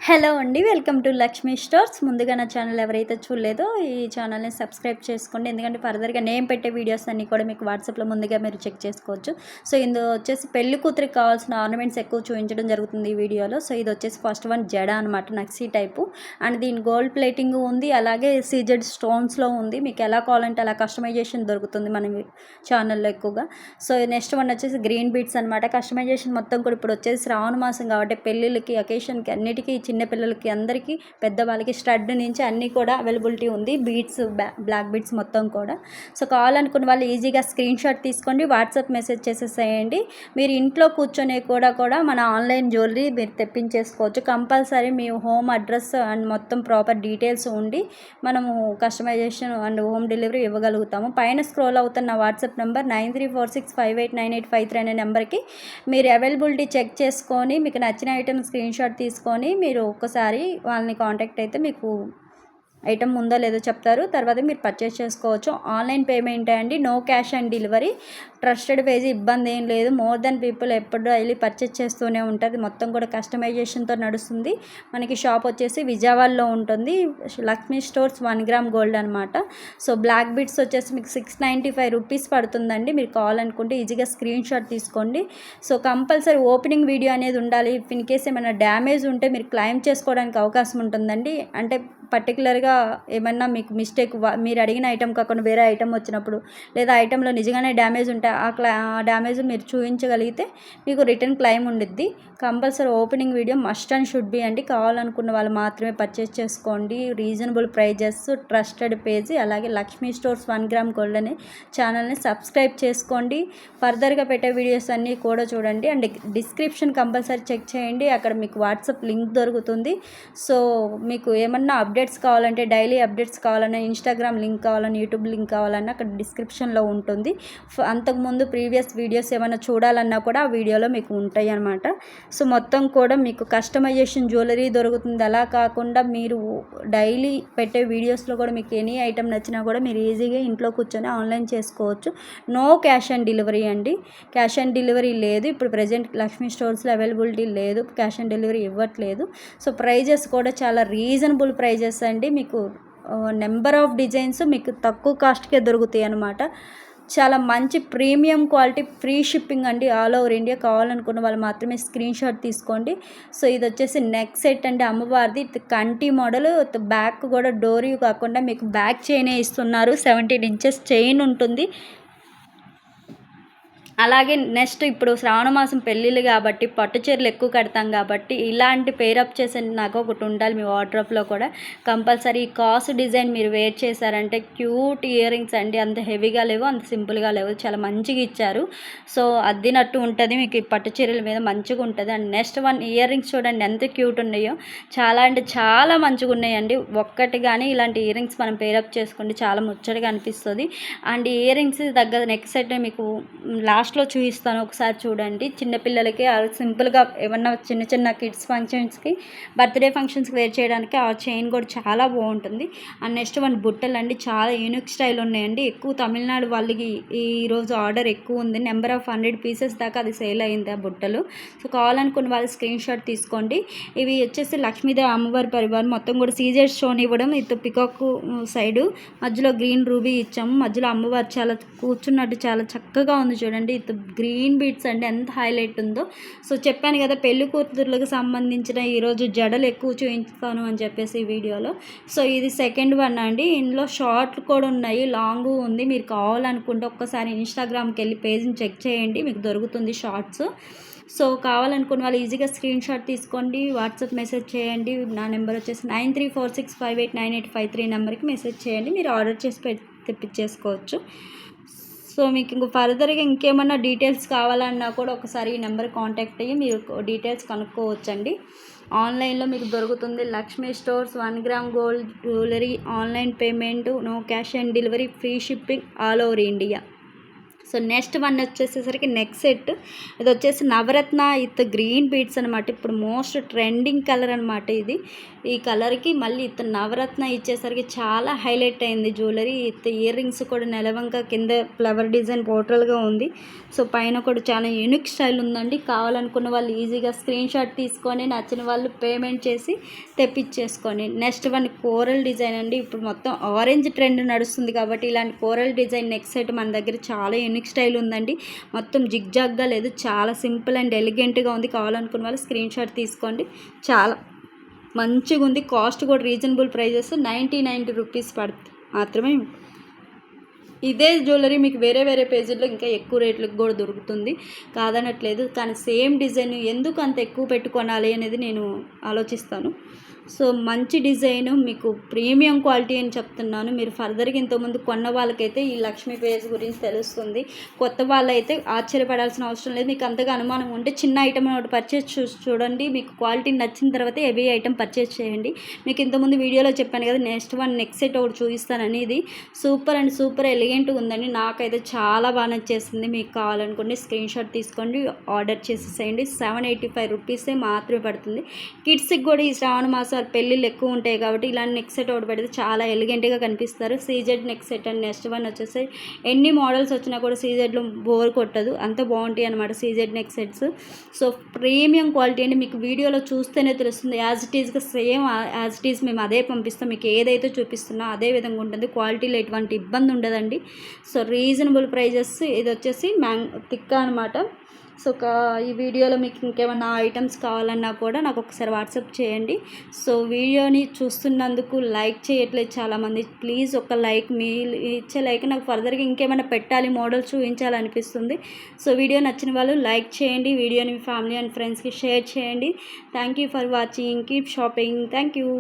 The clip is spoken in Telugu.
హలో అండి. Welcome to Lakshmi stores. ముందుగా నా ఛానల్ ఎవరైతే చూడలేదో ఈ ఛానల్ని సబ్స్క్రైబ్ చేసుకోండి. ఎందుకంటే ఫర్దర్గా నేను పెట్టే వీడియోస్ అన్నీ కూడా మీకు వాట్సాప్లో ముందుగా మీరు చెక్ చేసుకోవచ్చు. సో ఇందులో వచ్చేసి పెళ్లి కూతురికి కావాల్సిన ఆర్నమెంట్స్ ఎక్కువ చూపించడం జరుగుతుంది ఈ వీడియోలో. సో ఇది వచ్చేసి ఫస్ట్ వన్ జడ అనమాట, నక్సీ టైపు. అండ్ దీని గోల్డ్ ప్లేటింగ్ ఉంది, అలాగే సీజెడ్ స్టోన్స్లో ఉంది. మీకు ఎలా కావాలంటే అలా కస్టమైజేషన్ దొరుకుతుంది మన ఛానల్లో ఎక్కువగా. సో నెక్స్ట్ వన్ వచ్చేసి గ్రీన్ బీడ్స్ అనమాట. కస్టమైజేషన్ మొత్తం కూడా ఇప్పుడు వచ్చేసి శ్రావణ మాసం కాబట్టి పెళ్ళిళ్ళకి, అకేషన్కి అన్నిటికీ, చిన్నపిల్లలకి అందరికీ, పెద్దవాళ్ళకి స్టడ్ నుంచి అన్నీ కూడా అవైలబిలిటీ ఉంది. బీడ్స్, బ్లాక్ బీడ్స్ మొత్తం కూడా. సో కావాలనుకున్న వాళ్ళు ఈజీగా స్క్రీన్ షాట్ తీసుకోండి, వాట్సాప్ మెసేజ్ చేసేసేయండి. మీరు ఇంట్లో కూర్చొని కూడా మన ఆన్లైన్ జ్యువెలరీ మీరు తెప్పించేసుకోవచ్చు. కంపల్సరీ మీ హోమ్ అడ్రస్ అండ్ మొత్తం ప్రాపర్ డీటెయిల్స్ ఉండి మనము కస్టమైజేషన్ అండ్ హోమ్ డెలివరీ ఇవ్వగలుగుతాము. పైన స్క్రోల్ అవుతున్న వాట్సాప్ నెంబర్ 9346589853 అనే నెంబర్కి మీరు అవైలబిలిటీ చెక్ చేసుకొని మీకు నచ్చిన ఐటెం స్క్రీన్ షాట్ తీసుకొని మీరు ఒక్కసారి వాళ్ళని కాంటాక్ట్ అయితే మీకు ఐటమ్ ఉందో లేదో చెప్తారు. తర్వాత మీరు పర్చేస్ చేసుకోవచ్చు. ఆన్లైన్ పేమెంట్ అండి, no cash on delivery. Trusted page, ఇబ్బంది ఏం లేదు. మోర్ దెన్ పీపుల్ ఎప్పుడు డైలీ పర్చేస్ చేస్తూనే ఉంటుంది. మొత్తం కూడా కస్టమైజేషన్తో నడుస్తుంది. మనకి షాప్ వచ్చేసి విజయవాడలో ఉంటుంది. లక్ష్మీ స్టోర్స్ 1 గ్రామ్ గోల్డ్ అనమాట. సో బ్లాక్ బీడ్స్ వచ్చేసి మీకు 695 రూపీస్ పడుతుందండి. మీరు కావాలనుకుంటే ఈజీగా స్క్రీన్ షాట్ తీసుకోండి. సో కంపల్సరీ ఓపెనింగ్ వీడియో అనేది ఉండాలి. ఇన్ కేస్ ఏమైనా డ్యామేజ్ ఉంటే మీరు క్లెయిమ్ చేసుకోవడానికి అవకాశం ఉంటుందండి. అంటే పర్టికులర్గా ఏమన్నా మీకు మిస్టేక్, మీరు అడిగిన ఐటెం కాకుండా వేరే ఐటెం వచ్చినప్పుడు, లేదా ఐటెంలో నిజంగానే డ్యామేజ్ ఉంటే ఆ డ్యామేజ్ మీరు చూపించగలిగితే మీకు రిటర్న్ క్లెయిమ్ ఉండిద్ది. Compulsory opening video must and should be అండి. కావాలనుకున్న వాళ్ళు మాత్రమే పర్చేస్ చేసుకోండి. రీజనబుల్ ప్రైజెస్, ట్రస్టెడ్ పేజీ, అలాగే లక్ష్మీ స్టోర్స్ 1 గ్రామ్ గోల్డ్ అనే ఛానల్ని సబ్స్క్రైబ్ చేసుకోండి. ఫర్దర్గా పెట్టే వీడియోస్ అన్నీ కూడా చూడండి. అండ్ డిస్క్రిప్షన్ కంపల్సరీ చెక్ చేయండి, అక్కడ మీకు వాట్సాప్ లింక్ దొరుకుతుంది. సో మీకు ఏమన్నా అప్డేట్స్ కావాలంటే, డైలీ అప్డేట్స్ కావాలన్నా, ఇన్స్టాగ్రామ్ లింక్ కావాలన్నా, యూట్యూబ్ లింక్ కావాలన్నా అక్కడ డిస్క్రిప్షన్లో ఉంటుంది. అంతకుముందు ప్రీవియస్ వీడియోస్ ఏమైనా చూడాలన్నా కూడా ఆ వీడియోలో మీకు ఉంటాయి అన్నమాట. సో మొత్తం కూడా మీకు కస్టమైజేషన్ జ్యువెలరీ దొరుకుతుంది. అలా కాకుండా మీరు డైలీ పెట్టే వీడియోస్లో కూడా మీకు ఎనీ ఐటెం నచ్చినా కూడా మీరు ఈజీగా ఇంట్లో కూర్చొని ఆన్లైన్ చేసుకోవచ్చు. నో క్యాష్ ఆన్ డెలివరీ అండి. క్యాష్ ఆన్ డెలివరీ లేదు ఇప్పుడు ప్రజెంట్ లక్ష్మీ స్టోర్స్లో అవైలబిలిటీ లేదు, క్యాష్ ఆన్ డెలివరీ ఇవ్వట్లేదు. సో ప్రైజెస్ కూడా చాలా రీజనబుల్ ప్రైజెస్ అండి. మీకు నెంబర్ ఆఫ్ డిజైన్స్ మీకు తక్కువ కాస్ట్కే దొరుకుతాయి అన్నమాట. చాలా మంచి ప్రీమియం క్వాలిటీ, ఫ్రీ షిప్పింగ్ అండి ఆల్ ఓవర్ ఇండియా. కావాలనుకున్న వాళ్ళు మాత్రమే స్క్రీన్ షాట్ తీసుకోండి. సో ఇది వచ్చేసి నెక్ సెట్ అండి, అమ్మవారిది. కంటి మోడల్, బ్యాక్ కూడా డోరీ కాకుండా మీకు బ్యాక్ చైనే ఇస్తున్నారు. 17 ఇంచెస్ చైన్ ఉంటుంది. అలాగే నెక్స్ట్ ఇప్పుడు శ్రావణ మాసం పెళ్ళిళ్ళు కాబట్టి పట్టు చీరలు ఎక్కువ కడతాం కాబట్టి ఇలాంటి పేరప్ చేసే నాకు ఒకటి ఉండాలి మీ వార్డ్రోబ్లో కూడా. కంపల్సరీ కాస్ డిజైన్ మీరు వేర్ చేశారంటే క్యూట్ ఇయర్ రింగ్స్ అండి. అంత హెవీగా లేవు, అంత సింపుల్గా లేవు, చాలా మంచిగా ఇచ్చారు. సో అద్దినట్టు ఉంటుంది మీకు ఈ పట్టు చీరల మీద, మంచిగా ఉంటుంది. And next one ear rings చూడండి ఎంత క్యూట్ ఉన్నాయో, చాలా అంటే చాలా మంచిగా ఉన్నాయండి. ఒక్కటి కానీ ఇలాంటి ఇయర్ రింగ్స్ మనం పేరప్ చేసుకోండి, చాలా ముచ్చటగా అనిపిస్తుంది. అండ్ ఇయర్ రింగ్స్ దగ్గర నెక్ సెట్ మీకు లాస్ట్లో చూపిస్తాను, ఒకసారి చూడండి. చిన్నపిల్లలకి సింపుల్గా ఏమన్నా చిన్న చిన్న కిడ్స్ ఫంక్షన్స్కి, బర్త్డే ఫంక్షన్స్కి వేర్ చేయడానికి ఆ చైన్ కూడా చాలా బాగుంటుంది. అండ్ నెక్స్ట్ వన్ బుట్టలు అండి, చాలా యూనిక్ స్టైల్ ఉన్నాయండి. ఎక్కువ తమిళనాడు వాళ్ళకి ఈరోజు ఆర్డర్ ఎక్కువ ఉంది. నెంబర్ ఆఫ్ 100 పీసెస్ దాకా అది సేల్ అయింది ఆ బుట్టలు. సో కావాలనుకున్న వాళ్ళు స్క్రీన్ షాట్ తీసుకోండి. ఇవి వచ్చేసి లక్ష్మీదేవి అమ్మవారి పరివారం, మొత్తం కూడా సీజెడ్ స్టోన్ ఇవ్వడం, ఇటు పికాక్ సైడు మధ్యలో గ్రీన్ రూబీ ఇచ్చాము. మధ్యలో అమ్మవారు చాలా కూర్చున్నట్టు చాలా చక్కగా ఉంది చూడండి. ఇది గ్రీన్ బీడ్స్ అండి, ఎంత హైలైట్ ఉందో. సో చెప్పాను కదా పెళ్లి కూతుర్లకు సంబంధించిన ఈరోజు జడలు ఎక్కువ చూపిస్తాను అని చెప్పేసి ఈ వీడియోలో. సో ఇది సెకండ్ వన్ అండి. ఇందులో షార్ట్ కూడా ఉన్నాయి, లాంగ్ ఉంది. మీరు కావాలనుకుంటే ఒక్కసారి ఇన్స్టాగ్రామ్కి వెళ్ళి పేజ్ని చెక్ చేయండి, మీకు దొరుకుతుంది షార్ట్స్. సో కావాలనుకున్న వాళ్ళు ఈజీగా స్క్రీన్ షాట్ తీసుకోండి, వాట్సాప్ మెసేజ్ చేయండి. నా నెంబర్ వచ్చేసి 9346589853 నెంబర్కి మెసేజ్ చేయండి. మీరు ఆర్డర్ చేసి తెప్పించేసుకోవచ్చు. సో మీకు ఇంకో ఫర్దర్గా ఇంకేమన్నా డీటెయిల్స్ కావాలన్నా కూడా ఒకసారి ఈ నెంబర్ కాంటాక్ట్ అయ్యి మీరు డీటెయిల్స్ కనుక్కోవచ్చండి. ఆన్లైన్లో మీకు దొరుకుతుంది. Lakshmi stores 1 gram gold jewellery, online payment, no cash on delivery, free shipping all over India. So next one వచ్చేసేసరికి నెక్ సెట్. ఇది వచ్చేసి నవరత్న విత్ గ్రీన్ బీడ్స్ అనమాట. ఇప్పుడు మోస్ట్ ట్రెండింగ్ కలర్ అనమాట ఇది. ఈ కలర్కి మళ్ళీ ఇతను నవరత్న ఇచ్చేసరికి చాలా హైలైట్ అయింది జ్యువెలరీ. ఇయర్ రింగ్స్ కూడా నెలవంక కింద ఫ్లవర్ డిజైన్ పోర్ట్రల్గా ఉంది. సో పైన కూడా చాలా యూనిక్ స్టైల్ ఉందండి. కావాలనుకున్న వాళ్ళు ఈజీగా స్క్రీన్ షాట్ తీసుకొని నచ్చిన వాళ్ళు పేమెంట్ చేసి తెప్పించేసుకొని. నెక్స్ట్ వన్ కోరల్ డిజైన్ అండి. ఇప్పుడు మొత్తం ఆరెంజ్ ట్రెండ్ నడుస్తుంది కాబట్టి ఇలాంటి కోరల్ డిజైన్ నెక్ సెట్ మన దగ్గర చాలా యూనిక్ స్టైల్ ఉందండి. మొత్తం జిగ్జాగ్గా లేదు, చాలా సింపుల్ అండ్ ఎలిగెంట్గా ఉంది. కావాలనుకున్న వాళ్ళు స్క్రీన్ షాట్ తీసుకోండి. చాలా మంచిగా ఉంది. కాస్ట్ కూడా రీజనబుల్ ప్రైజెస్ 90 రూపీస్ మాత్రమే. ఇదే జ్యువెలరీ మీకు వేరే పేజీల్లో ఇంకా ఎక్కువ రేట్లకు కూడా దొరుకుతుంది, కాదనట్లేదు. కానీ సేమ్ డిజైన్ ఎందుకు అంత ఎక్కువ పెట్టుకోనాలి అనేది నేను ఆలోచిస్తాను. సో మంచి డిజైన్, మీకు ప్రీమియం క్వాలిటీ అని చెప్తున్నాను. మీరు ఫర్దర్గా ఇంతకుముందు కొన్న వాళ్ళకైతే ఈ లక్ష్మీ పేజ్ గురించి తెలుస్తుంది. కొత్త వాళ్ళైతే ఆశ్చర్యపడాల్సిన అవసరం లేదు. మీకు అంతగా అనుమానం ఉంటే చిన్న ఐటమ్ ఒకటి పర్చేస్ చూడండి. మీకు క్వాలిటీ నచ్చిన తర్వాత హెవీ ఐటమ్ పర్చేస్ చేయండి. మీకు ఇంతకుముందు వీడియోలో చెప్పాను కదా, నెక్స్ట్ వన్ నెక్ సెట్ ఒకటి చూపిస్తానని. ఇది సూపర్ అండ్ సూపర్ ఎలిగెంట్గా ఉందండి. నాకైతే చాలా బాగా నచ్చేసింది. మీకు కావాలనుకోండి స్క్రీన్ షాట్ తీసుకోండి, ఆర్డర్ చేసేసేయండి. 785 రూపీసే మాత్రమే పడుతుంది. కిడ్స్కి కూడా ఈ శ్రావణ మాసం పెళ్ళిళ్ళు ఎక్కువ ఉంటాయి కాబట్టి ఇలాంటి నెక్ సెట్ ఒకటి పెడితే చాలా ఎలిగెంట్గా కనిపిస్తారు. CZ neck set and next one వచ్చేసి ఎన్ని మోడల్స్ వచ్చినా కూడా సీజెడ్లో బోర్ కొట్టదు, అంత బాగుంటాయి అనమాట CZ neck sets. So premium quality అండి. మీకు వీడియోలో చూస్తేనే తెలుస్తుంది. యాజ్ ఇట్ ఈస్గా సేమ్ యాజ్ ఇట్ ఈస్ మేము అదే పంపిస్తాం. మీకు ఏదైతే చూపిస్తున్నా అదే విధంగా ఉంటుంది. క్వాలిటీలో ఎటువంటి ఇబ్బంది ఉండదండి. So reasonable prices. ఇది వచ్చేసి తిక్క అనమాట. సో ఈ వీడియోలో మీకు ఇంకేమైనా ఐటమ్స్ కావాలన్నా కూడా నాకు ఒకసారి వాట్సాప్ చేయండి. సో వీడియోని చూస్తున్నందుకు లైక్ చేయట్లేదు చాలామంది. ప్లీజ్ ఒక లైక్, మీ ఇచ్చే లైక్ నాకు ఫర్దర్గా ఇంకేమైనా పెట్టాలి, మోడల్స్ చూపించాలనిపిస్తుంది. సో వీడియో నచ్చిన వాళ్ళు లైక్ చేయండి. వీడియోని మీ ఫ్యామిలీ అండ్ ఫ్రెండ్స్కి షేర్ చేయండి. Thank you for watching. Keep shopping. Thank you.